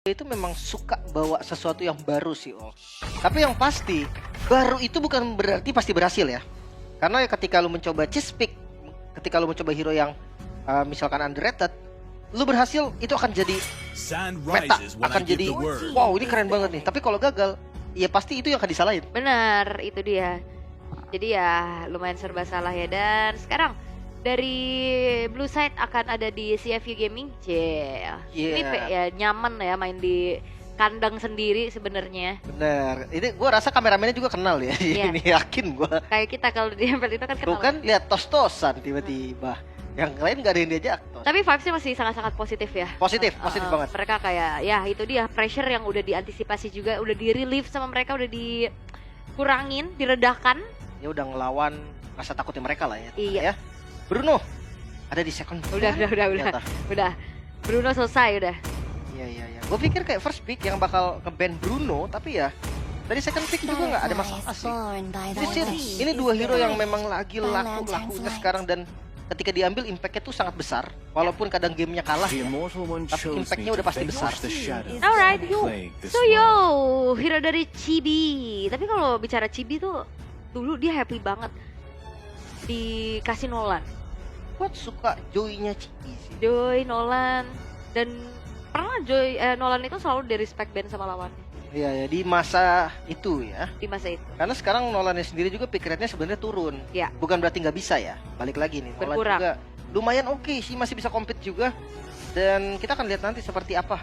Itu memang suka bawa sesuatu yang baru sih, Tapi yang pasti, baru itu bukan berarti pasti berhasil ya. Karena ketika lu mencoba cheese pick, ketika lu mencoba hero yang misalkan underrated, lu berhasil itu akan jadi meta, akan jadi wow ini keren banget nih. Tapi kalau gagal, ya pasti itu yang akan disalahin. Benar, itu dia. Jadi ya lumayan serba salah ya. Dan sekarang dari Blue Side akan ada di CFU Gaming. Ini ya nyaman ya main di kandang sendiri sebenarnya. Bener. Ini gue rasa kameramennya juga kenal ya. Ini yakin gue. Kayak kita kalau di MPL itu kan kenal. Tuh kan lihat tos-tosan tiba-tiba. Yang lain gak ada yang diajak tos. Tapi vibesnya masih sangat-sangat positif ya. Positif banget. Mereka kayak ya itu dia pressure yang udah diantisipasi juga, udah di relief sama mereka, udah dikurangin, diredahkan. Ya udah ngelawan rasa takutnya mereka lah ya. Iya. Ya. Bruno ada di second. Udah. Bruno selesai udah. Iya. Gue pikir kayak first pick yang bakal nge-ban Bruno, tapi ya dari second pick juga nggak ada masalah sih. Ini dua hero yang memang lagi lakunya sekarang, dan ketika diambil impactnya tuh sangat besar. Walaupun kadang gamenya kalah ya, tapi impactnya udah pasti besar. Alright, so hero dari Chibi. Tapi kalau bicara Chibi tuh dulu dia happy banget dikasih Nolan. Gue suka Joy-nya Chibi sih. Joy, Nolan, dan pernah Nolan itu selalu di respect band sama lawannya. Iya ya, di masa itu ya. Di masa itu. Karena sekarang Nolannya sendiri juga pick rate-nya sebenarnya turun. Ya. Bukan berarti nggak bisa ya. Balik lagi nih, Nolan berkurang. juga lumayan oke sih, masih bisa compete juga. Dan kita akan lihat nanti seperti apa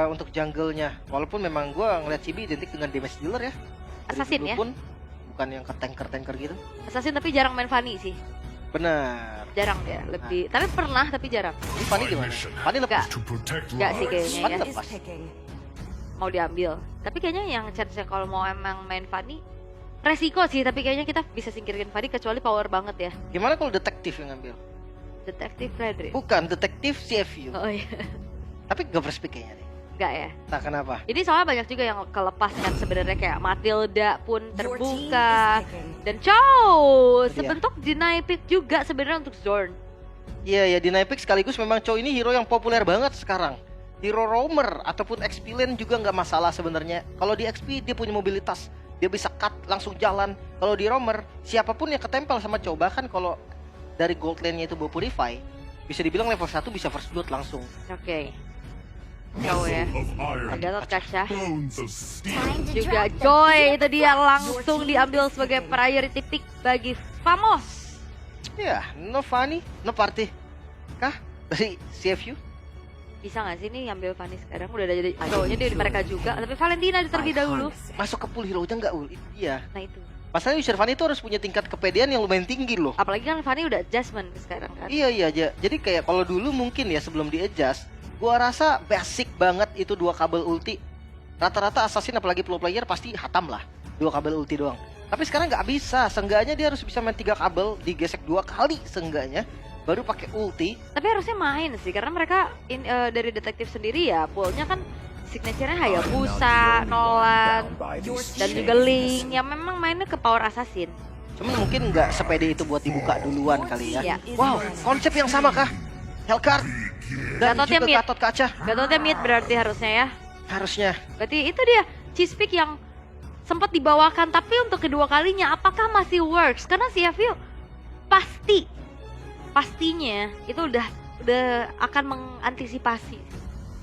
untuk jungle-nya. Walaupun memang gue ngeliat Chibi identik dengan damage dealer ya. Assassin ya. Bukan yang ke tanker gitu. Assassin tapi jarang main Fanny sih. Benar. Jarang dia, lebih. Tapi pernah, tapi jarang. Ini Fanny gimana? Fanny lepas. Enggak sih kayaknya Fanny ya. lepas. Mau diambil. Tapi kayaknya yang chance kalau mau emang main Fanny resiko sih, tapi kayaknya kita bisa singkirin Fanny kecuali power banget ya. Gimana kalau detektif yang ngambil? Detektif Frederick. Bukan, detektif CFU. Oh iya. Tapi gak first pick kayaknya deh. Enggak ya. Tak kenapa? Ini soalnya banyak juga yang kelepas kan sebenarnya, kayak Matilda pun terbuka dan sebentuk deny pick juga sebenarnya untuk Zorn. Iya ya, deny pick sekaligus memang Chow ini hero yang populer banget sekarang. Hero roamer ataupun XP lane juga nggak masalah sebenarnya. Kalau di XP dia punya mobilitas, dia bisa cut langsung jalan. Kalau di roamer, siapapun yang ketempel sama Chow, bahkan kalau dari gold lane-nya itu bawa Purify, bisa dibilang level 1 bisa first blood langsung. Oke. Chow ya. Gatot Kaca. Juga Joy, itu dia langsung diambil sebagai priority pick bagi Famos. Ya, no funny, no party. Kah? Dari CFU? Bisa gak sih nih ambil Fanny sekarang? Udah ada jadi cowoknya dia di mereka juga. Tapi Valentina terlebih dahulu. Masuk ke pool hero-nya nggak, Ul? Iya. Nah itu. Masalahnya user Fanny itu harus punya tingkat kepedean yang lumayan tinggi loh. Apalagi kan Fanny udah adjustment sekarang kan. Iya aja. Jadi kayak kalau dulu mungkin ya sebelum di adjust, gua rasa basic banget itu 2 kabel ulti. Rata-rata assassin apalagi pro player pasti hatam lah 2 kabel ulti doang. Tapi sekarang nggak bisa. Seenggaknya dia harus bisa main 3 kabel, digesek 2 kali seenggaknya, baru pakai ulti. Tapi harusnya main sih, karena mereka dari detektif sendiri ya poolnya kan signature-nya Hayabusa, Nolan, dan juga Ling yang memang mainnya ke power assassin. Cuman mungkin nggak sepede itu buat dibuka duluan kali ya. Iya. Wow, konsep yang sama kah? Hellcard dan Gatotnya juga mid. Gatot Kaca. Gatotnya mid berarti harusnya ya. Harusnya. Berarti itu dia cheese pick yang sempat dibawakan, tapi untuk kedua kalinya apakah masih works? Karena CFU pastinya itu udah akan mengantisipasi.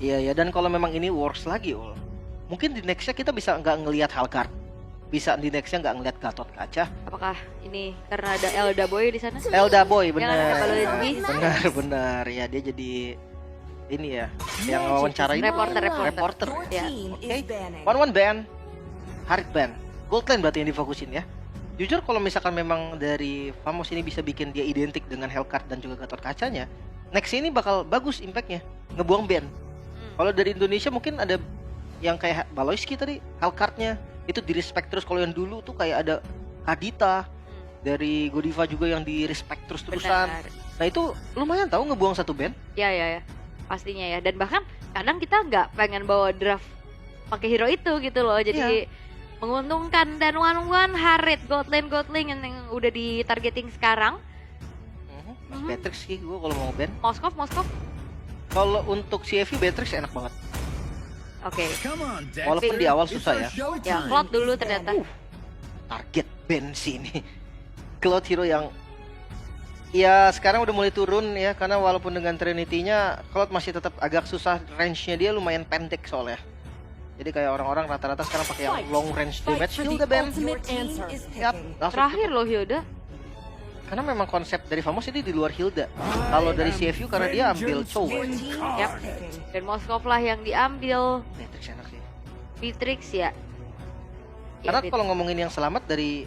Iya ya, dan kalau memang ini works lagi, mungkin di nextnya kita bisa nggak ngelihat Hellcard, bisa di nextnya nggak ngelihat Gatot Kaca. Apakah ini karena ada Elda Boy di sana? Elda Boy, benar. Benar ya, dia jadi ini ya yang wawancarai reporter. Ya. Oke. One ban, hard ban, gold lane berarti yang difokusin ya. Jujur kalau misalkan memang dari Famos ini bisa bikin dia identik dengan Hellcard dan juga Gatot Kacanya, next ini bakal bagus impactnya, ngebuang ban. Kalau dari Indonesia mungkin ada yang kayak Baloyski tadi, Hellcard-nya itu di respect terus. Kalau yang dulu tuh kayak ada Kadita dari Godiva juga yang di respect terus-terusan. Nah itu lumayan tahu ngebuang 1 ban. Ya. Pastinya ya. Dan bahkan kadang kita nggak pengen bawa draft pakai hero itu gitu loh. Jadi menguntungkan. Dan one Harit gold lane yang udah di targeting sekarang. Beatrix sih gue kalau mau ban. Moskov. Kalau untuk CFU Beatrix enak banget. Oke. Walaupun di awal susah ya. Ya, Cloud dulu ternyata. Target band sih ini. Cloud Hero yang ya sekarang udah mulai turun ya, karena walaupun dengan Trinity-nya Cloud masih tetap agak susah, range-nya dia lumayan pendek soalnya. Jadi kayak orang-orang rata-rata sekarang pakai yang long range damage. Hilda band. Yap, langsung Terakhir loh Hilda. karena memang konsep dari Famos ini di luar Hilda. Kalau dari CFU karena dia ambil Chow. Yap. Dan Moskov lah yang diambil. Matrix enak sih. Beatrix ya. Karena Ya, kalau ngomongin yang selamat dari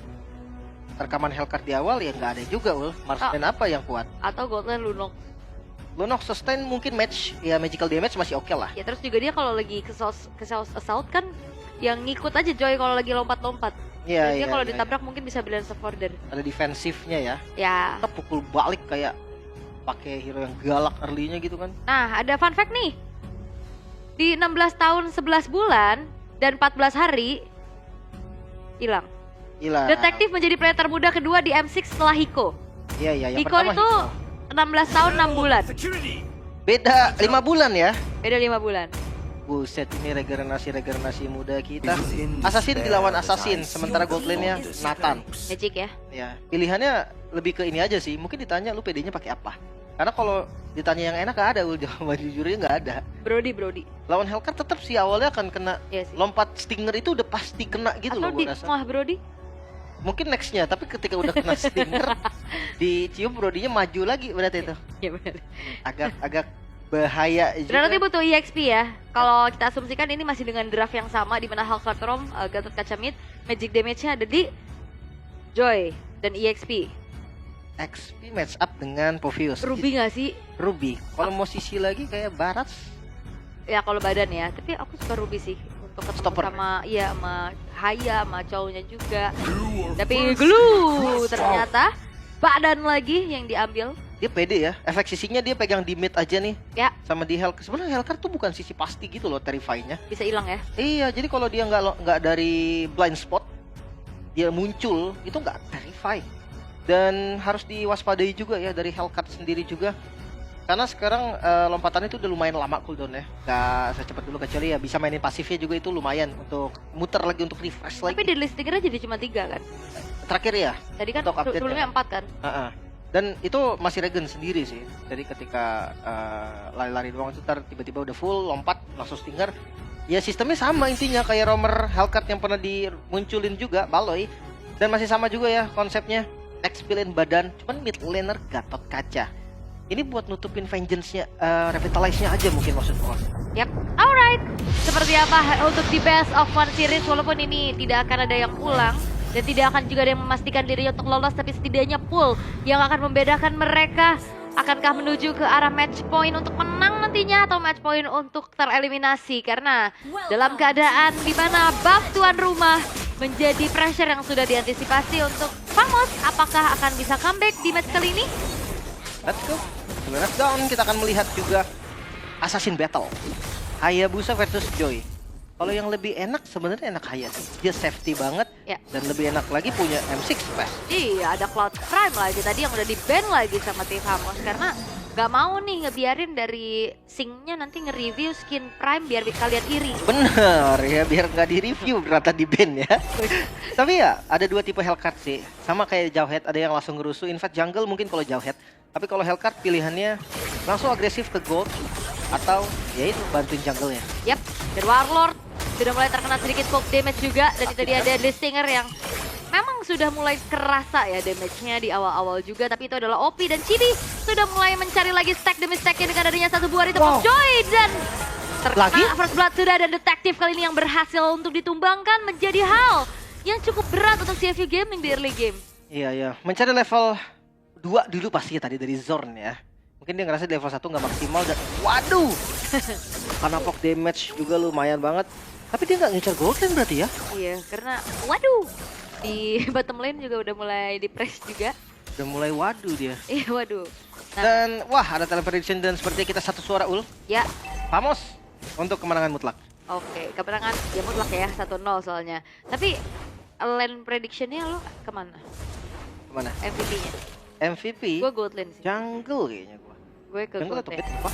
rekaman Hellcard di awal ya nggak ada juga Ul. Marsden apa yang kuat? atau Gotland Lunok. Lunok sustain mungkin match ya, magical damage masih oke lah. Ya terus juga dia kalau lagi ke South Assault kan yang ngikut aja Joy kalau lagi lompat-lompat. Iya, Dan dia iya, kalau iya. ditabrak mungkin bisa balance of order. Ada defensifnya ya. Ya. Kita pukul balik kayak pakai hero yang galak early-nya gitu kan. Nah, ada fun fact nih. Di 16 tahun 11 bulan dan 14 hari hilang. Gila. Detektif menjadi player termuda kedua di M6 setelah Hiko. Iya iya, yang Hiko pertama itu 16 tahun 6 bulan. beda 5 bulan ya. Beda 5 bulan. Buset, ini regenerasi muda kita. Assassin dilawan Assassin, sementara gold lane-nya Nathan. Magic ya. Ya, pilihannya lebih ke ini aja sih. Mungkin ditanya lu PD-nya pakai apa? Karena kalau ditanya yang enak gak ada, jawaban jujurnya nggak ada. Brody. Lawan Hellcat tetap sih awalnya akan kena Iya sih. lompat Stinger itu udah pasti kena gitu Atau loh di gua rasa. Mah Brody. Mungkin nextnya, tapi ketika udah kena Stinger, dicium Brodinya maju lagi berarti itu. Ya benar. Agak bahaya Dan juga. nanti butuh EXP ya. Kalau kita asumsikan ini masih dengan draft yang sama di mana Hellcat Rom, Gatot Kaca Mid, magic damage-nya ada di Joy dan EXP. XP match up dengan Povius. Ruby nggak sih? Ruby. Kalau mau sisi lagi kayak Barat. Ya kalau badan ya, tapi aku suka Ruby sih untuk ketemu Stopper. sama Haya, sama cowoknya juga. Tapi glue ternyata badan lagi yang diambil. Dia pede ya. Efek sisinya dia pegang di mid aja nih. Ya, Sama di Hellcat. Sebenarnya Hellcat tuh bukan sisi pasti gitu loh terrify-nya. bisa hilang ya. Iya, jadi kalau dia nggak dari blind spot, dia muncul itu nggak terrify. Dan harus diwaspadai juga ya dari Hellcat sendiri juga. Karena sekarang lompatannya itu udah lumayan lama cooldown ya. Nggak secepat dulu, kecuali ya bisa mainin pasifnya juga itu lumayan untuk muter lagi, untuk refresh lagi. Tapi di listingnya jadi cuma 3 kan. Terakhir ya. Tadi kan Untuk update-nya. sebelumnya 4 kan. Heeh. Dan itu masih regen sendiri sih. Jadi ketika lari-lari doang itu tiba-tiba udah full lompat langsung stinger. Ya sistemnya sama intinya kayak roamer Hellcat yang pernah dimunculin juga, Baloy. Dan masih sama juga ya konsepnya. Expilin badan, cuman mid laner Gatot Kaca. Ini buat nutupin vengeance-nya, revitalize-nya aja mungkin maksud gua. Yap, alright. Seperti apa untuk di best of one series, walaupun ini tidak akan ada yang pulang dan tidak akan juga ada yang memastikan dirinya untuk lolos, tapi setidaknya pool yang akan membedakan mereka. Akankah menuju ke arah match point untuk menang nantinya atau match point untuk tereliminasi? Karena dalam keadaan di mana buff tuan rumah menjadi pressure yang sudah diantisipasi untuk Famos, apakah akan bisa comeback di match kali ini? Let's go. Let's down, kita akan melihat juga Assassin Battle. Hayabusa versus Joy. Kalau yang lebih enak sebenarnya enak Haya sih. Dia safety banget Ya. dan lebih enak lagi punya M6 Flash. Iya, ada Cloud Prime lagi tadi yang udah di-ban lagi sama tim Famos karena gak mau nih ngebiarin dari Sing-nya nanti nge-review skin Prime biar kalian iri. Bener ya, biar nggak di review ternyata di ban ya. Tapi ya ada dua tipe Hellcat sih. Sama kayak Jawhead, ada yang langsung ngerusuh. In fact jungle mungkin kalau Jawhead. Tapi kalau Hellcat pilihannya langsung agresif ke gold atau ya itu bantuin jungle-nya. Yap, dan Warlord sudah mulai terkena sedikit poke damage juga dan itu dia ada Listinger yang memang sudah mulai kerasa ya damage-nya di awal-awal juga, tapi itu adalah OP dan Chidi sudah mulai mencari lagi stack demi stacknya dengan adanya satu buah itu Joy dan terkena Lagi? first blood sudah, dan detektif kali ini yang berhasil untuk ditumbangkan menjadi hal yang cukup berat untuk CFU Gaming di early game. Iya ya, mencari level 2 dulu pasti tadi dari Zorn ya. Mungkin dia ngerasa di level 1 nggak maksimal dan waduh. Karena poke damage juga lumayan banget. Tapi dia nggak ngincar gold lane berarti ya? Iya, karena waduh di bottom lane juga udah mulai di press juga. Udah mulai waduh dia. Iya, waduh. Nah, Dan wah ada teleprediction dan sepertinya kita satu suara Ul. ya. Famos untuk kemenangan mutlak. Oke, kemenangan ya mutlak ya 1-0 soalnya. Tapi lane prediction-nya lo kemana? Kemana? MVP-nya? MVP Gue gold lane sih. jungle kayaknya gua. Gue ke Jungle gold atau lane. mid apa?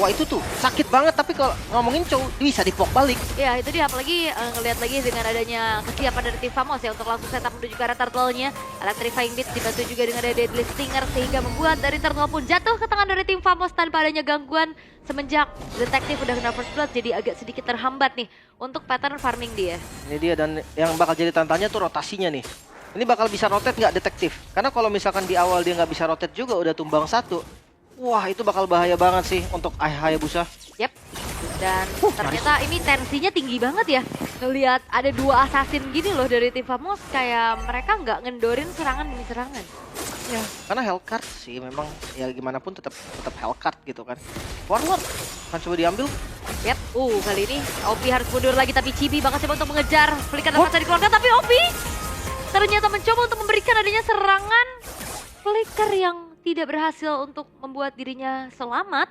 Wah itu tuh sakit banget, tapi kalau ngomongin Chow bisa dipok balik. Ya itu dia, apalagi ngelihat lagi dengan adanya kesiapan dari tim Famos ya untuk langsung setup menuju ke arah turtle-nya. Electrifying Beats dibantu juga dengan ada Deadly Stinger sehingga membuat dari turtle pun jatuh ke tangan dari tim Famos tanpa adanya gangguan. Semenjak detektif udah kena first blood jadi agak sedikit terhambat nih untuk pattern farming dia. Ini dia, dan yang bakal jadi tantangannya tuh rotasinya nih. Ini bakal bisa rotate nggak detektif? Karena kalau misalkan di awal dia nggak bisa rotate juga udah tumbang satu. Wah itu bakal bahaya banget sih untuk Hayabusa. Yep. Dan ternyata ini tensinya tinggi banget ya. Ngelihat ada 2 assassin gini loh dari tim Famos, kayak mereka nggak ngendorin serangan demi serangan. Ya, karena Hellcard sih memang ya gimana pun tetap Hellcard gitu kan. Warlord kan coba diambil. Yep. Kali ini OP harus mundur lagi tapi Chibi bakal coba untuk mengejar. Flicker dapat dikeluarkan tapi OP ternyata mencoba untuk memberikan adanya serangan Flicker yang tidak berhasil untuk membuat dirinya selamat.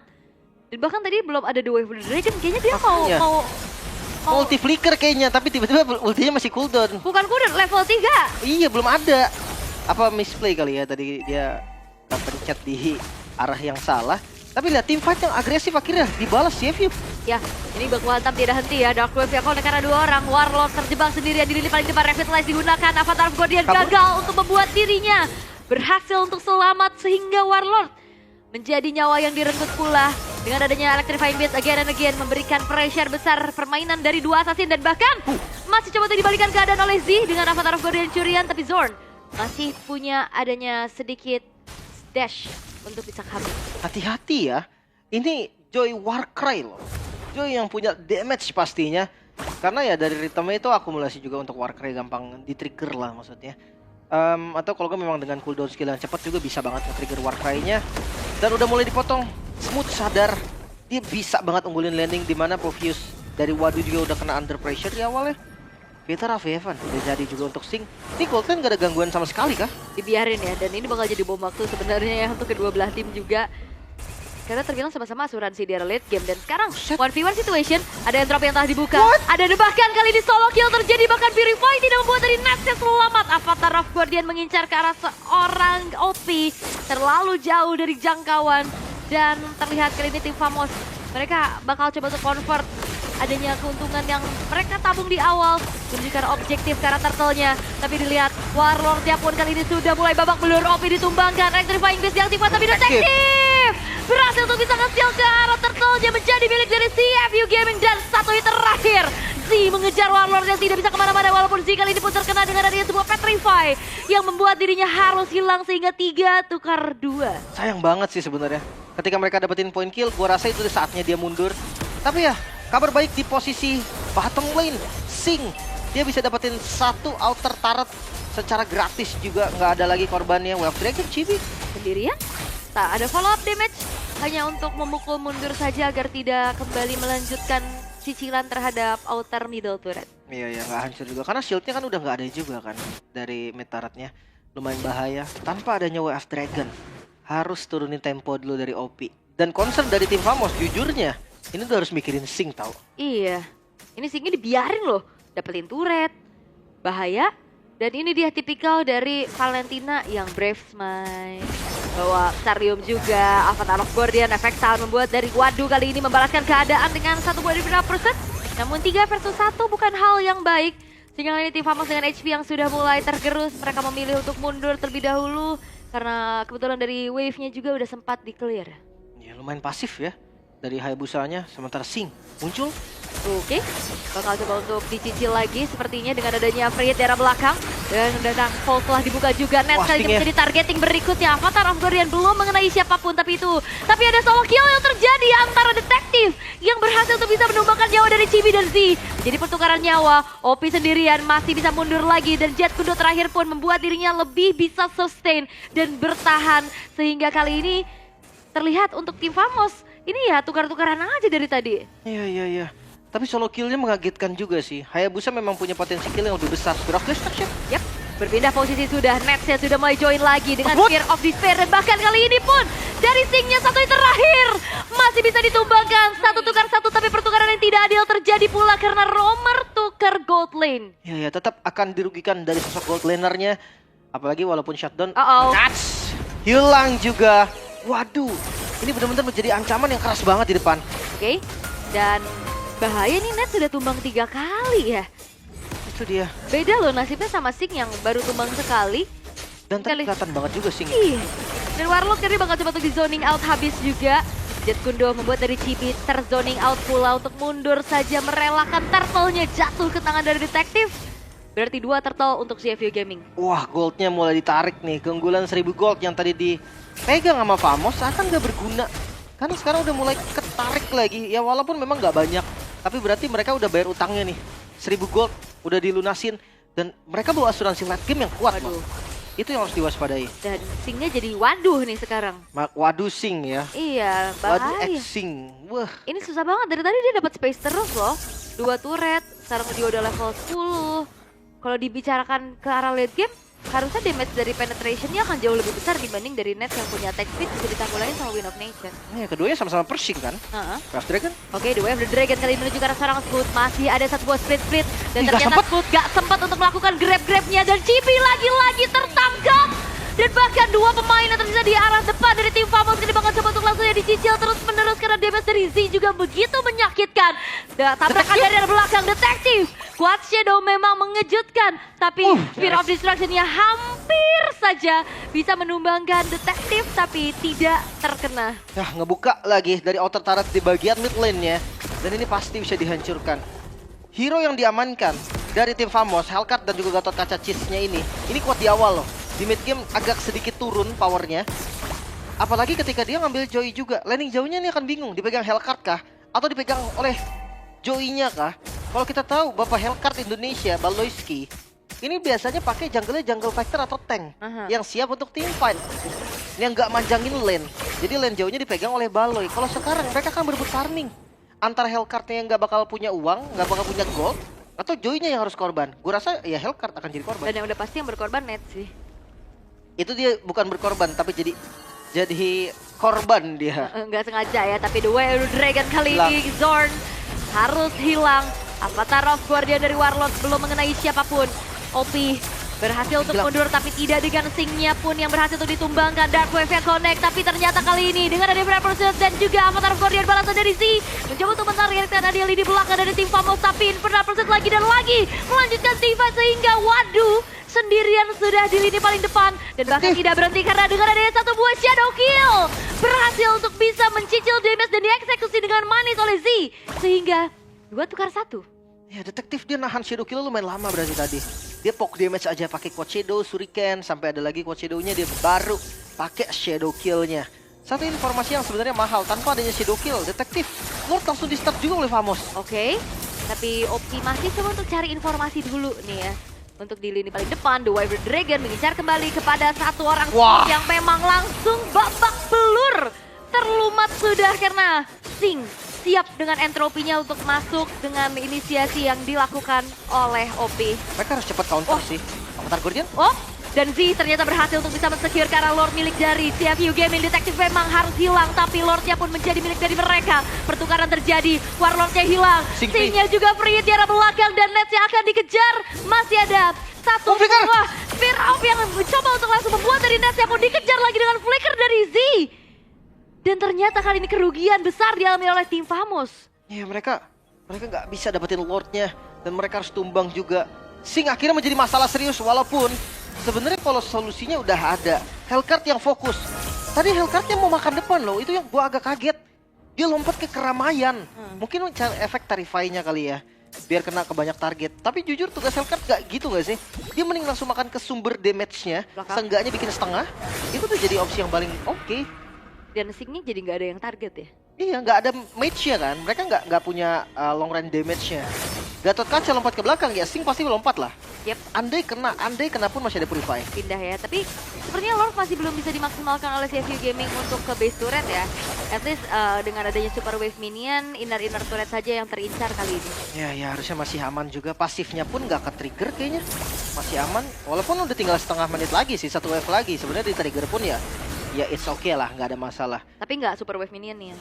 Dan bahkan tadi belum ada The Wave of the Dragon, kayaknya dia mau multi flicker kayaknya, tapi tiba-tiba ultinya masih cooldown. Bukan cooldown, level 3. Iya, belum ada. Apa misplay kali ya tadi, dia pencet di arah yang salah. Tapi lihat tim fight yang agresif akhirnya dibalas CFU. Ya, ini baku hantam tidak henti ya. Dark Wave ya kalau karena 2 orang. Warlord terjebak sendirian di lini paling depan. Revitalize digunakan. Avatar of Guardian gagal untuk membuat dirinya berhasil untuk selamat sehingga Warlord menjadi nyawa yang direnggut pula. Dengan adanya Electrifying Beats again and again memberikan pressure besar permainan dari 2 assassin. Dan bahkan masih coba untuk dibalikan keadaan oleh Z dengan Avatar of Guardian curian. Tapi Zorn masih punya adanya sedikit dash untuk bisa kabur. Hati-hati ya, ini Joy Warcry loh. Joy yang punya damage pastinya. Karena ya dari ritme itu akumulasi juga untuk Warcry gampang di-trigger lah maksudnya. Atau kalau memang dengan cooldown skill yang cepat juga bisa banget nge-trigger Warcry-nya. Dan udah mulai dipotong. Smooth sadar dia bisa banget unggulin landing, dimana Provius dari Wadu juga udah kena under pressure di awalnya. Vita Ravevan udah jadi juga untuk Sing. Ini Goldman gak ada gangguan sama sekali kah? Dibiarin ya, dan ini bakal jadi bom waktu sebenarnya ya untuk kedua belah tim juga. Karena terbilang sama-sama asuransi di late game. Dan sekarang 1v1 situation, ada entropy yang telah dibuka. Ada bahkan kali ini solo kill terjadi, bahkan Purify tidak membuat dari Nexus selamat. Avatar of Guardian mengincar ke arah seorang OP, terlalu jauh dari jangkauan. Dan terlihat kali ini tim Famos, mereka bakal coba untuk convert adanya keuntungan yang mereka tabung di awal menunjukkan objektif ke arah turtle-nya. Tapi dilihat Warlord-nya pun kali ini sudah mulai babak belur. OP ditumbangkan, Electrifying Beast diaktifkan tapi detektif berhasil untuk bisa nge-steal ke arah turtle-nya, menjadi milik dari CFU Gaming. Dan 1 hit terakhir, Z mengejar Warlord yang tidak bisa kemana-mana, walaupun Z kali ini pun terkena dengan adanya sebuah Petrify yang membuat dirinya harus hilang sehingga 3 tukar 2. Sayang banget sih sebenarnya. Ketika mereka dapetin point kill, gua rasa itu saatnya dia mundur. Tapi ya, kabar baik di posisi bottom lane, Sing. Dia bisa dapetin 1 outer turret secara gratis juga, nggak ada lagi korbannya. Wave Dragon Chibi Sendirian, tak ada follow up damage, hanya untuk memukul mundur saja agar tidak kembali melanjutkan cicilan terhadap outer middle turret. Iya ya, nggak hancur juga karena shieldnya kan udah nggak ada juga kan dari mid turretnya. Lumayan bahaya tanpa adanya Wave Dragon. Harus turunin tempo dulu dari OP. Dan concern dari tim Famos jujurnya, ini tuh harus mikirin Sing tau. Iya, ini Singnya dibiarin loh, dapetin turret, bahaya. Dan ini dia tipikal dari Valentina yang Brave Smite, bawa Starium juga, Avatar of Guardian, efek sound membuat dari Wadu kali ini membalaskan keadaan dengan 1 body percent. Namun 3 versus 1 bukan hal yang baik. Sehingga ini tim Famos dengan HP yang sudah mulai tergerus, mereka memilih untuk mundur terlebih dahulu. Karena kebetulan dari wave-nya juga udah sempat di-clear. Ya lumayan pasif ya dari Hayabusanya, sementara Sing muncul. Oke, bakal coba untuk dicicil lagi sepertinya dengan adanya free hit daerah belakang. Dan datang Pulse telah dibuka juga. Net kali ini menjadi targeting berikutnya. Avatar of Guardian belum mengenai siapapun tapi ada solo kill yang terjadi antara detektif yang berhasil untuk bisa menumbangkan nyawa dari Chibi dan Z. Jadi pertukaran nyawa, OP sendirian masih bisa mundur lagi. Dan Jet Kudo terakhir pun membuat dirinya lebih bisa sustain dan bertahan. Sehingga kali ini terlihat untuk tim Famos, ini ya tukar-tukaran aja dari tadi. Iya. Tapi solo killnya mengagetkan juga sih. Hayabusa memang punya potensi kill yang lebih besar. Yap, berpindah posisi sudah. Netsnya sudah mulai join lagi dengan Fear of Despair. Dan bahkan kali ini pun dari Singnya 1 hit terakhir masih bisa ditumbangkan. 1 tukar 1, tapi pertukaran yang tidak adil terjadi pula karena Romer tukar gold lane. Ya, tetap akan dirugikan dari sosok gold lanernya. Apalagi walaupun shutdown. Uh-oh. Hilang juga Waduh, ini benar-benar menjadi ancaman yang keras banget di depan. Oke, dan bahaya nih, Net sudah tumbang 3 kali ya. Itu dia. Beda loh nasibnya sama Sing yang baru tumbang sekali. Dan kelihatan banget juga sih. Iya. Dan Warlock tadi bakal coba untuk di zoning out habis juga. Jet Kundo membuat dari Chibi terzoning out pula untuk mundur saja, merelakan turtle-nya jatuh ke tangan dari detektif. Berarti 2 turtle untuk CFU Gaming. Wah, goldnya mulai ditarik nih. Keunggulan 1000 gold yang tadi dipegang sama Famos akan nggak berguna. Karena sekarang udah mulai ketarik lagi. Ya walaupun memang nggak banyak. Tapi berarti mereka udah bayar utangnya nih. 1000 gold udah dilunasin. Dan mereka bawa asuransi late game yang kuat. Waduh. Itu yang harus diwaspadai. Dan Singnya jadi waduh nih sekarang. Waduh Sing ya. Iya, Waduh bahaya. Sing. Wah. Ini susah banget, dari tadi dia dapat space terus loh. 2 turret, sekarang dia udah level 10. Kalau dibicarakan ke arah late game, harusnya damage dari penetrationnya akan jauh lebih besar dibanding dari Net yang punya attack speed bisa ditanggulangi sama Wind of Nature. Ini keduanya sama-sama Pershing kan? Craft Dragon. Oke, The Wave of the Dragon kali ini menuju ke arah seorang Scoot. Masih ada satu buah split. Dan Nggak ternyata sempet. Scoot gak sempat untuk melakukan grab-grabnya. Dan Chibi lagi-lagi tertangkap. Dan bahkan 2 pemain yang tersisa di arah depan dari tim Famos ini bakal coba untuk langsung dicicil terus menerus karena damage dari Z juga begitu menyakitkan. Tabrakan dari arah belakang detektif. Quad Shadow memang mengejutkan, tapi Spear of Destruction-nya hampir saja bisa menumbangkan detektif tapi tidak terkena. Nah, ngebuka lagi dari outer turret di bagian mid lane-nya. Dan ini pasti bisa dihancurkan. Hero yang diamankan dari tim Famos, Hellcat dan juga Gatot Kaca Cheese-nya ini kuat di awal loh. Di mid game agak sedikit turun powernya. Apalagi ketika dia ngambil Joy juga. Landing jauhnya ini akan bingung, dipegang Hellcat kah? Atau dipegang oleh Joy-nya kah? Kalau kita tahu Bapak Hellcat Indonesia, Baloyski, ini biasanya pakai jungle fighter atau tank yang siap untuk team fight. Yang nggak manjangin lane. Jadi lane jauhnya dipegang oleh Baloy. Kalau sekarang mereka akan berebut farming. Antara Hellcat-nya yang nggak bakal punya uang, nggak bakal punya gold, atau Joy-nya yang harus korban. Gue rasa ya Hellcat akan jadi korban. Dan yang udah pasti yang berkorban Net sih. Itu dia bukan berkorban, tapi jadi korban dia. Nggak sengaja ya, tapi The Wave of the Dragon kali ini Zorn harus hilang. Avatar of Guardian dari Warlord belum mengenai siapapun. OP berhasil untuk mundur tapi tidak dengan Sing-nya pun yang berhasil untuk ditumbangkan. Dark Wave yang connect, tapi ternyata kali ini dengan ada Infernal Pursuit dan juga Avatar of Guardian balasan dari Z mencoba untuk menargetkan Adiel di belakang dari tim Famos, tapi Infernal Pursuit lagi dan lagi melanjutkan team fight sehingga waduh sendirian sudah di lini paling depan dan bahkan tidak berhenti karena dengan adanya satu buah shadow kill berhasil untuk bisa mencicil damage dan dieksekusi dengan manis oleh Z sehingga 2 tukar 1. Ya, detektif dia nahan shadow kill lumayan lama berarti tadi. Dia poke damage aja pakai quad shadow, shuriken, sampai ada lagi quad shadow-nya dia baru pakai shadow kill-nya. Satu informasi yang sebenarnya mahal, tanpa adanya shadow kill, detektif Lord langsung di-start juga oleh Famos. Oke, tapi optimasi coba untuk cari informasi dulu nih ya. Untuk di lini paling depan, The Wyvern Dragon mengincar kembali kepada satu orang yang memang langsung babak belur. Terlumat sudah karena Sing siap dengan entropinya untuk masuk dengan inisiasi yang dilakukan oleh OP. Mereka harus cepat counter sih. Avatar Guardian. Dan Z ternyata berhasil untuk bisa men-secure karena Lord milik dari CFU Gaming. Detektif memang harus hilang, tapi Lordnya pun menjadi milik dari mereka. Pertukaran terjadi, Warlordnya hilang, Sing-nya juga free di arah belakang dan Nets yang akan dikejar. Masih ada satu buah Spear Up yang mencoba untuk langsung membuat dari Nets yang pun dikejar lagi dengan flicker dari Z. Dan ternyata kali ini kerugian besar dialami oleh tim Famos. Ya mereka nggak bisa dapetin Lordnya dan mereka harus tumbang juga. Sing akhirnya menjadi masalah serius walaupun sebenarnya kalau solusinya udah ada. Hellcat yang fokus. Tadi Hellcat yang mau makan depan loh, itu yang gua agak kaget. Dia lompat ke keramaian. Mungkin mencari efek tarifainya kali ya. Biar kena ke banyak target. Tapi jujur tugas Hellcat gak gitu gak sih? Dia mending langsung makan ke sumber damage-nya. Seenggaknya bikin setengah. Itu tuh jadi opsi yang paling oke. Dan Sing-nya jadi nggak ada yang target ya? Iya, nggak ada mage-nya kan. Mereka nggak punya long range damage-nya. Gatot Kaca lompat ke belakang ya, Sing pasti lompat lah. Yep. Andai kena pun masih ada Purify. Pindah ya, tapi sepertinya Lord masih belum bisa dimaksimalkan oleh CFU Gaming untuk ke base turret ya. At least dengan adanya Super Wave Minion, inner turret saja yang terincar kali ini. Ya harusnya masih aman juga. Pasifnya pun nggak ke-trigger kayaknya. Masih aman, walaupun udah tinggal setengah menit lagi sih, satu wave lagi. Sebenarnya di trigger pun ya it's okay lah, nggak ada masalah. Tapi nggak Super Wave Minion nih ya.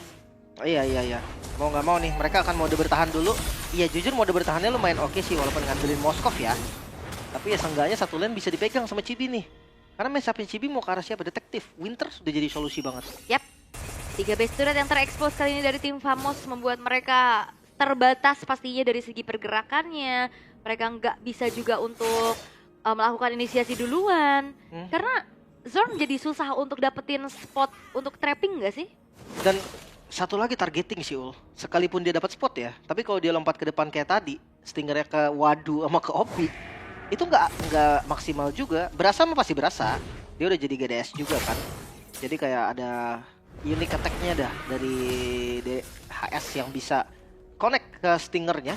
Oh, iya. Mau nggak mau nih, mereka akan mode bertahan dulu. Iya jujur mode bertahannya lumayan oke sih, walaupun ngandelin Moskov ya. Tapi ya seenggaknya satu lane bisa dipegang sama Chibi nih. Karena matchupnya Chibi mau ke arah siapa? Detektif. Winter sudah jadi solusi banget. Yap, 3 base turret yang terekspos kali ini dari tim Famos membuat mereka terbatas pastinya dari segi pergerakannya. Mereka nggak bisa juga untuk melakukan inisiasi duluan. Karena Zorn jadi susah untuk dapetin spot untuk trapping nggak sih? Dan satu lagi targeting sih Ul. Sekalipun dia dapat spot ya, tapi kalau dia lompat ke depan kayak tadi, Stingernya ke Wadu sama ke Obi, itu nggak maksimal juga. Berasa mah pasti berasa. Dia udah jadi GDS juga kan. Jadi kayak ada unique attack-nya dah dari DHS yang bisa connect ke Stingernya.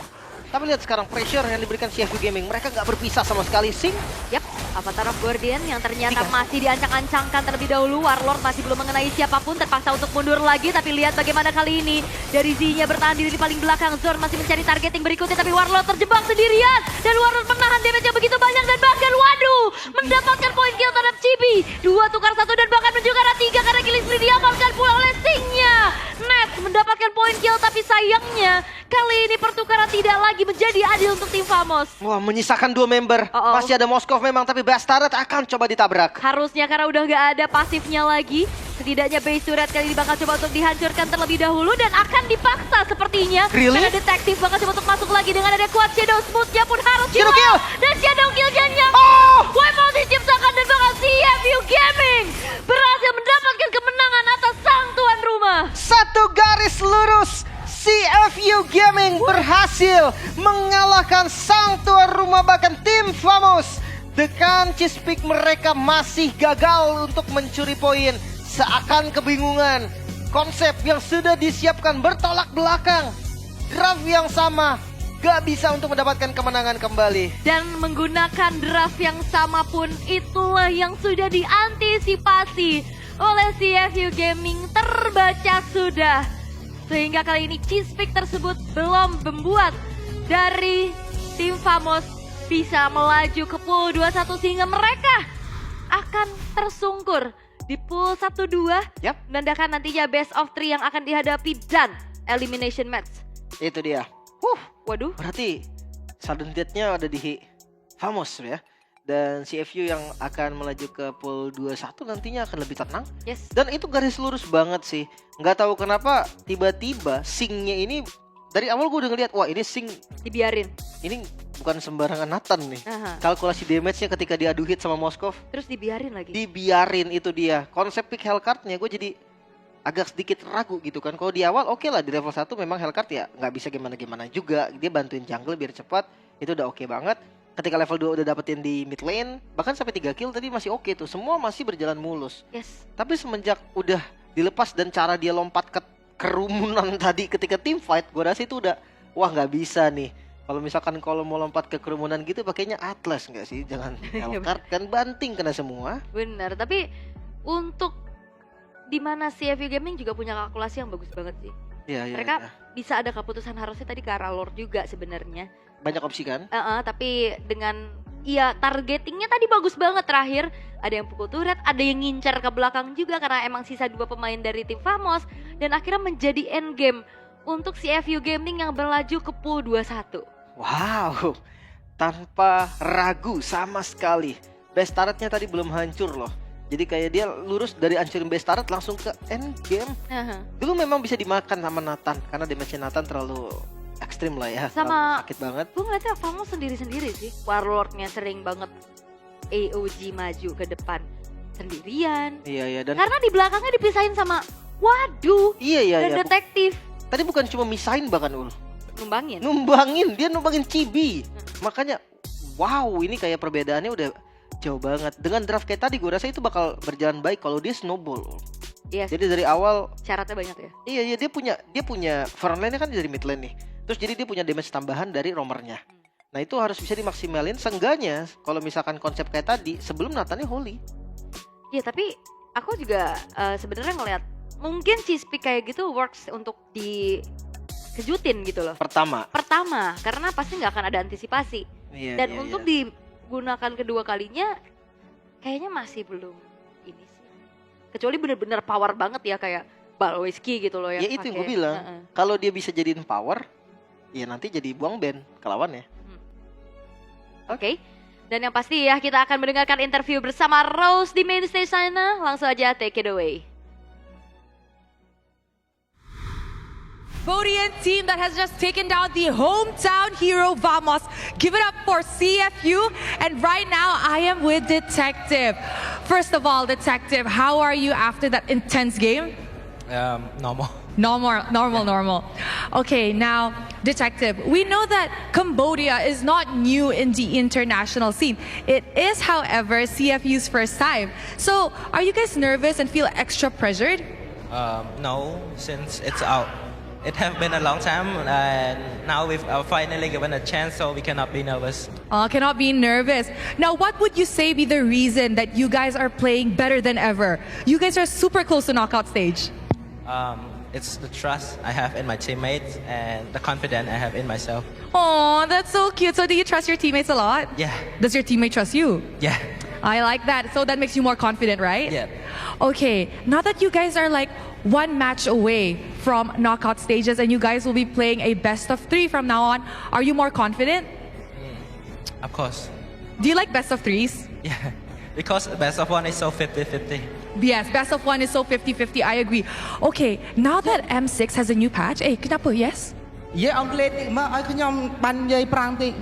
Tapi lihat sekarang pressure yang diberikan CFU Gaming, mereka nggak berpisah sama sekali. Sing. Yap, Avatar of Guardian yang ternyata masih diancang-ancangkan terlebih dahulu. Warlord masih belum mengenai siapapun, terpaksa untuk mundur lagi. Tapi lihat bagaimana kali ini dari Z-nya bertahan diri di paling belakang. Zorn masih mencari targeting berikutnya, tapi Warlord terjebak sendirian. Dan Warlord menahan damage yang begitu banyak dan bahkan waduh, mendapatkan poin kill terhadap Chibi. 2 tukar 1 dan bahkan menuju ke arah 3 karena killing spree diamankan pula oleh Sing-nya. Nets mendapatkan poin kill, tapi sayangnya kali ini pertukaran tidak lagi menjadi adil untuk tim Famos. Wah, menyisakan 2 member. Masih ada Moskov memang, tapi Bastard akan coba ditabrak. Harusnya karena udah nggak ada pasifnya lagi. Setidaknya base turret kali ini bakal coba untuk dihancurkan terlebih dahulu dan akan dipaksa sepertinya. Really? Karena detektif bakal coba untuk masuk lagi dengan ada kuat Shadow Smooth-nya pun harus Shadow kill! Dan Shadow kill-nya Weapon diciptakan dan bakal CFU Gaming berhasil mendapatkan kemenangan atas sang tuan rumah. Satu garis lurus, CFU Gaming berhasil mengalahkan sang tuan rumah, bahkan tim Famos. Dengan Cheese-Pick mereka masih gagal untuk mencuri poin. Seakan kebingungan. Konsep yang sudah disiapkan bertolak belakang. Draft yang sama, gak bisa untuk mendapatkan kemenangan kembali. Dan menggunakan draft yang sama pun itulah yang sudah diantisipasi oleh CFU Gaming. Terbaca sudah. Sehingga kali ini Cheese-Pick tersebut belum membuat dari tim Famos bisa melaju ke pool 21 sehingga mereka akan tersungkur di pool 1-2. Yap. Menandakan nantinya best of 3 yang akan dihadapi dan elimination match. Itu dia. Waduh. Berarti sudden death-nya ada di Famos ya. Dan CFU yang akan melaju ke pool 21 nantinya akan lebih tenang. Yes. Dan itu garis lurus banget sih. Nggak tahu kenapa tiba-tiba Sing-nya ini dari awal gue udah ngeliat, wah ini Sing Dibiarin. ini bukan sembarangan Nathan nih. Aha. Kalkulasi damage-nya ketika diadu hit sama Moskov, Terus dibiarin lagi. dibiarin itu dia. Konsep pick Hellcard-nya gue jadi agak sedikit ragu gitu kan. Kalau di awal oke lah, di level 1 memang Hellcard ya nggak bisa gimana-gimana juga. Dia bantuin jungle biar cepat, itu udah oke banget. Ketika level 2 udah dapetin di mid lane, bahkan sampai 3 kill tadi masih oke tuh. Semua masih berjalan mulus. Yes. Tapi semenjak udah dilepas dan cara dia lompat ke kerumunan tadi ketika team fight, gue rasa itu udah wah nggak bisa nih. Kalau mau lompat ke kerumunan gitu pakainya Atlas nggak sih? Jangan Hellcard kan banting kena semua. Benar, tapi untuk dimana CFU Gaming juga punya kalkulasi yang bagus banget sih. Iya, Mereka iya. bisa ada keputusan harusnya tadi ke arah Lord juga sebenarnya. Banyak opsi kan? Tapi dengan targetingnya tadi bagus banget terakhir. Ada yang pukul turret, ada yang ngincar ke belakang juga karena emang sisa 2 pemain dari tim Famos. Dan akhirnya menjadi endgame untuk CFU Gaming yang berlaju ke pool 21. Wow, tanpa ragu sama sekali. Base turret-nya tadi belum hancur loh. Jadi kayak dia lurus dari hancurin base turret langsung ke endgame. Dulu memang bisa dimakan sama Nathan karena damage-nya Nathan terlalu ekstrim lah ya. Sama sakit banget. Gue ngeliatnya Famos sendiri-sendiri sih. Warlord-nya sering banget AOG maju ke depan sendirian. Iya, dan Karena di belakangnya dipisahin sama Wadu iya. dan detektif. Tadi bukan cuma misahin bahkan Ul. Numbangin. Dia numbangin Chibi. Makanya wow, ini kayak perbedaannya udah jauh banget. Dengan draft kayak tadi gue rasa itu bakal berjalan baik kalau dia snowball. Yes. Jadi dari awal Syaratnya banyak ya. Iya dia punya front lane-nya kan dari mid lane nih. Terus jadi dia punya damage tambahan dari roamernya. Nah itu harus bisa dimaksimalin. Seenggaknya kalau misalkan konsep kayak tadi sebelum Nathan-nya holy. Iya tapi aku juga sebenarnya ngeliat mungkin Cheese-Pick kayak gitu works untuk dikejutin gitu loh. Pertama Karena pasti nggak akan ada antisipasi. Dan untuk digunakan kedua kalinya kayaknya masih belum ini sih. Kecuali bener-bener power banget ya kayak Balwezki gitu loh yang ya itu yang gue bilang. Kalau dia bisa jadiin power, ya nanti jadi buang ban ke lawannya. Oke. Dan yang pasti ya kita akan mendengarkan interview bersama Rose di main stage sana. Langsung aja take it away. Cambodian team that has just taken down the hometown hero Vamos. Give it up for CFU. And right now I am with Detective. First of all, Detective, how are you after that intense game? Normal. Normal. Okay, now, Detective, we know that Cambodia is not new in the international scene. It is, however, CFU's first time. So, are you guys nervous and feel extra pressured? No, since it's out. It has been a long time, and now we've finally given a chance, so we cannot be nervous. Cannot be nervous. Now, what would you say be the reason that you guys are playing better than ever? You guys are super close to knockout stage. It's the trust I have in my teammates and the confidence I have in myself. Oh, that's so cute. So do you trust your teammates a lot? Yeah. Does your teammate trust you? Yeah. I like that. So that makes you more confident, right? Yeah. Okay, now that you guys are like one match away from knockout stages and you guys will be playing a best of 3 from now on, are you more confident? Of course. Do you like best of 3s? Yeah. Because best of 1 is so 50-50. Yes, best of 1 is so 50-50, I agree. Okay, now that M6 has a new patch, kenapa, yes? និយាយអង់គ្លេសតិចមកឲ្យខ្ញុំបាននិយាយប្រាំងតិច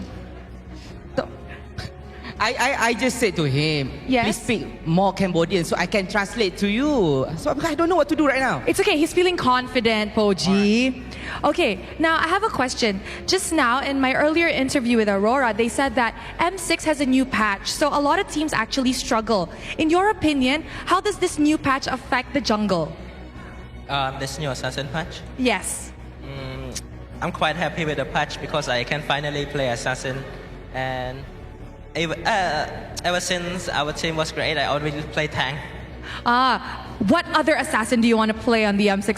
I just said to him, Yes? please speak more Cambodian so I can translate to you. So I don't know what to do right now. It's okay, he's feeling confident, Poji. Okay, now I have a question. Just now in my earlier interview with Aurora, they said that M6 has a new patch, so a lot of teams actually struggle. In your opinion, how does this new patch affect the jungle? This new assassin patch. Yes. I'm quite happy with the patch because I can finally play assassin, and ever since our team was great, I already play tank. What other assassin do you want to play on the M6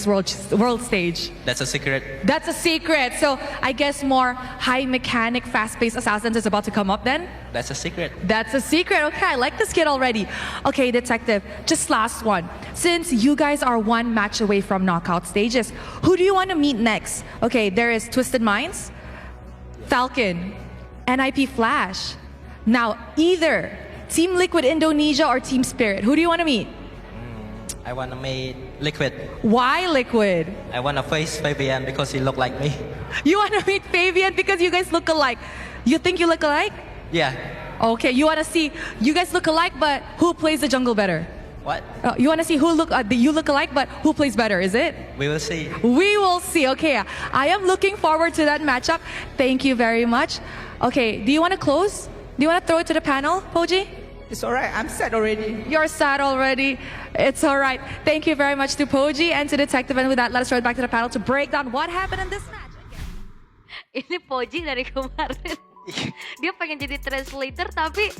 world stage? That's a secret. That's a secret. So I guess more high mechanic, fast-paced assassins is about to come up then? That's a secret. That's a secret. Okay, I like this kid already. Okay, Detective, just last one. Since you guys are one match away from knockout stages, who do you want to meet next? Okay, there is Twisted Minds, Falcon, NIP Flash. Now, either Team Liquid Indonesia or Team Spirit. Who do you want to meet? I want to meet Liquid. Why Liquid? I want to face Fabian because he look like me. You want to meet Fabian because you guys look alike. You think you look alike? Yeah. Okay, you want to see you guys look alike, but who plays the jungle better? What? You want to see you look alike, but who plays better? Is it? We will see. We will see. Okay, I am looking forward to that matchup. Thank you very much. Okay, do you want to close? Do you want to throw it to the panel, Poji? It's alright, I'm set already. You're sad already. It's all right. Thank you very much to Poji and to Detective. And with that, let us throw it back to the panel to break down what happened in this match. Ini Poji dari kemarin. Dia pengen jadi translator tapi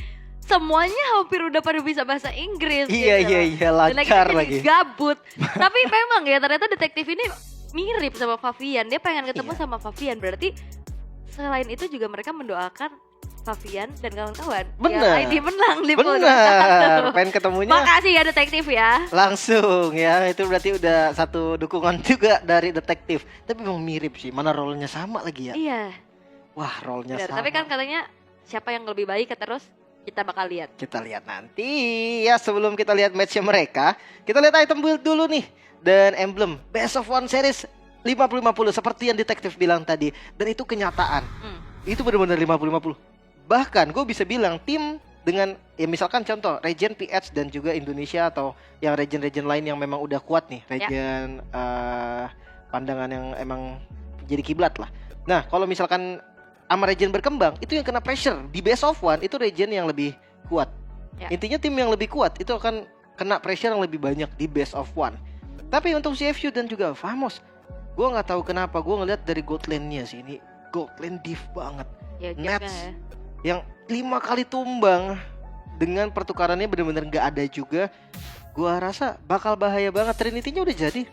semuanya hampir udah pada bisa bahasa Inggris. Iya, gitu. iya, Dan lancar akhirnya lagi. jadi gabut. Tapi memang ya ternyata detektif ini mirip sama Favian. Dia pengen ketemu Iya. sama Favian. Berarti selain itu juga mereka mendoakan Favian dan kawan-kawan. Bener. Ya, ID menang di Bener, pengen ketemunya Makasih ya detektif ya. langsung ya. Itu berarti udah satu dukungan juga dari detektif. Tapi memang mirip sih, mana role-nya sama lagi ya. Iya. Wah, role-nya Benar. sama. Tapi kan katanya siapa yang lebih baik terus kita bakal lihat. Kita lihat nanti ya. Sebelum kita lihat matchnya mereka, kita lihat item build dulu nih. Dan emblem Best of One Series 50-50 seperti yang detektif bilang tadi. Dan itu kenyataan. Itu benar-benar 50-50. Bahkan gue bisa bilang tim dengan ya misalkan contoh Regen PH dan juga Indonesia atau yang region-region lain yang memang udah kuat nih. Regen pandangan yang emang jadi kiblat lah. Nah kalau misalkan sama region berkembang, itu yang kena pressure di Best of One itu region yang lebih kuat. Ya. Intinya tim yang lebih kuat itu akan kena pressure yang lebih banyak di Best of One. Tapi untuk CFU dan juga Vamos, gue nggak tahu kenapa gue ngeliat dari gold lane-nya sih, ini gold lane div banget. Ya, Nets ya. yang 5 kali tumbang dengan pertukarannya benar-benar nggak ada juga. Gua rasa bakal bahaya banget. Trinity-nya udah jadi,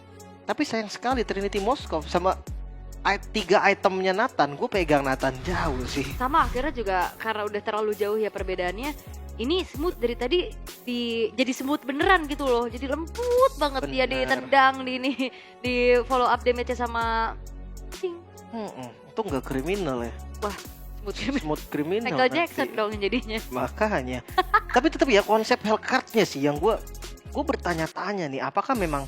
tapi sayang sekali Trinity Moskov sama 3 itemnya Nathan. Gue pegang Nathan jauh sih. Sama akhirnya juga karena udah terlalu jauh ya perbedaannya. Ini smooth dari tadi jadi smooth beneran gitu loh. Jadi lembut banget dia Bener. ditendang di follow up damage-nya sama Sing. Itu nggak kriminal ya. Wah, Smooth criminal. Michael nanti. Jackson dong jadinya. Makanya. Tapi tetap ya konsep Hellcard-nya sih yang gue bertanya-tanya nih, apakah memang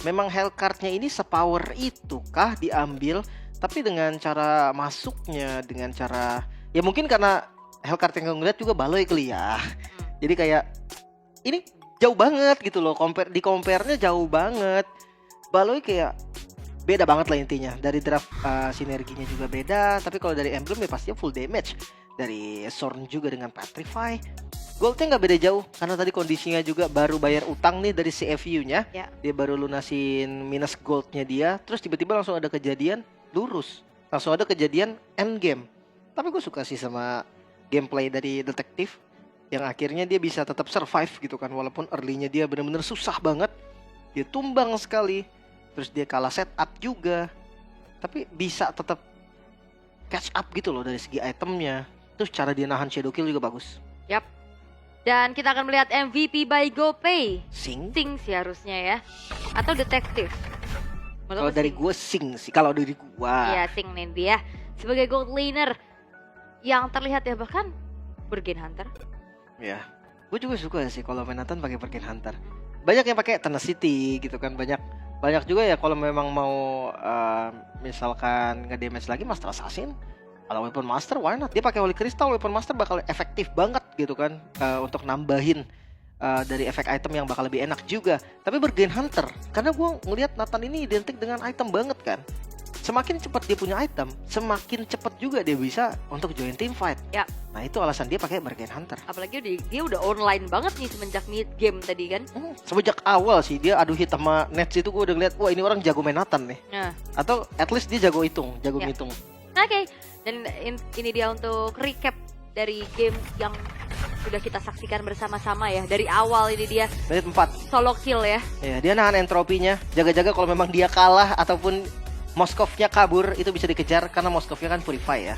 Hellcard-nya ini sepower itu kah diambil, tapi dengan cara masuknya, dengan cara ya mungkin karena Hellcard yang gue ngeliat juga Baloy kali ya. Jadi kayak ini jauh banget gitu loh, compare-nya jauh banget. Baloy kayak beda banget lah intinya. Dari draft sinerginya juga beda, tapi kalau dari emblem ya pastinya full damage. Dari Sorn juga dengan Petrify. Goldnya nggak beda jauh karena tadi kondisinya juga baru bayar utang nih dari CFU-nya. Ya. Dia baru lunasin minus goldnya dia, terus tiba-tiba langsung ada kejadian lurus, langsung ada kejadian end game. Tapi gue suka sih sama gameplay dari detektif yang akhirnya dia bisa tetap survive gitu kan, walaupun early-nya dia benar-benar susah banget, dia tumbang sekali, terus dia kalah setup juga, tapi bisa tetap catch up gitu loh dari segi itemnya. Terus cara dia nahan shadow kill juga bagus. Yap. Dan kita akan melihat MVP by GoPay. Sing. Sing sih harusnya ya. Atau detektif. Kalau dari gue Sing sih, kalau dari gue. Iya, Sing nih dia sebagai gold laner yang terlihat ya bahkan Bergen Hunter. Ya, gue juga suka sih kalau main Nathan pakai Bergen Hunter. Banyak yang pakai Tenacity gitu kan, banyak juga ya kalau memang mau misalkan nge-damage lagi Master Assassin. Kalau Weapon Master, why not? Dia pakai Holy Crystal, Weapon Master bakal efektif banget gitu kan, untuk nambahin dari efek item yang bakal lebih enak juga. Tapi Bergen Hunter, karena gue ngelihat Nathan ini identik dengan item banget kan. Semakin cepat dia punya item, semakin cepat juga dia bisa untuk join team fight. Ya. Nah itu alasan dia pakai Bergen Hunter. Apalagi dia udah online banget nih semenjak mid game tadi kan. Semenjak awal sih dia adu hit sama Nets itu gue udah ngeliat, wah ini orang jago main Nathan nih. Nah. Atau at least dia jago ngitung. Oke. Dan ini dia untuk recap dari game yang sudah kita saksikan bersama-sama ya. Dari awal ini dia Menit 4. solo kill ya. Ya, dia nahan entropinya, jaga-jaga kalau memang dia kalah ataupun Moskovnya kabur itu bisa dikejar karena Moskovnya kan purify ya.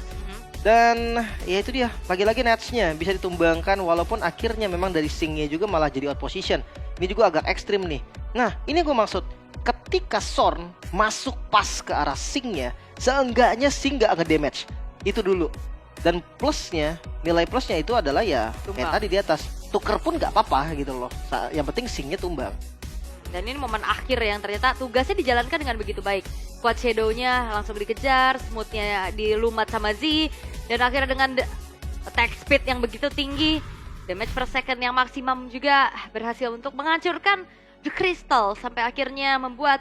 Dan ya itu dia, lagi-lagi Netsnya bisa ditumbangkan walaupun akhirnya memang dari Singnya juga malah jadi out position. Ini juga agak ekstrim nih. Nah, ini gue maksud ketika Sorn masuk pas ke arah Singnya, seenggaknya Sing gak nge-damage. Itu dulu. Dan plusnya, nilai plusnya itu adalah ya kayak tadi di atas, tuker pun gak apa-apa gitu loh. Yang penting Singnya tumbang. Dan ini momen akhir yang ternyata tugasnya dijalankan dengan begitu baik. Quad Shadow-nya langsung dikejar, Smooth-nya dilumat sama Z, dan akhirnya dengan attack speed yang begitu tinggi, damage per second yang maksimum juga berhasil untuk menghancurkan The Crystal sampai akhirnya membuat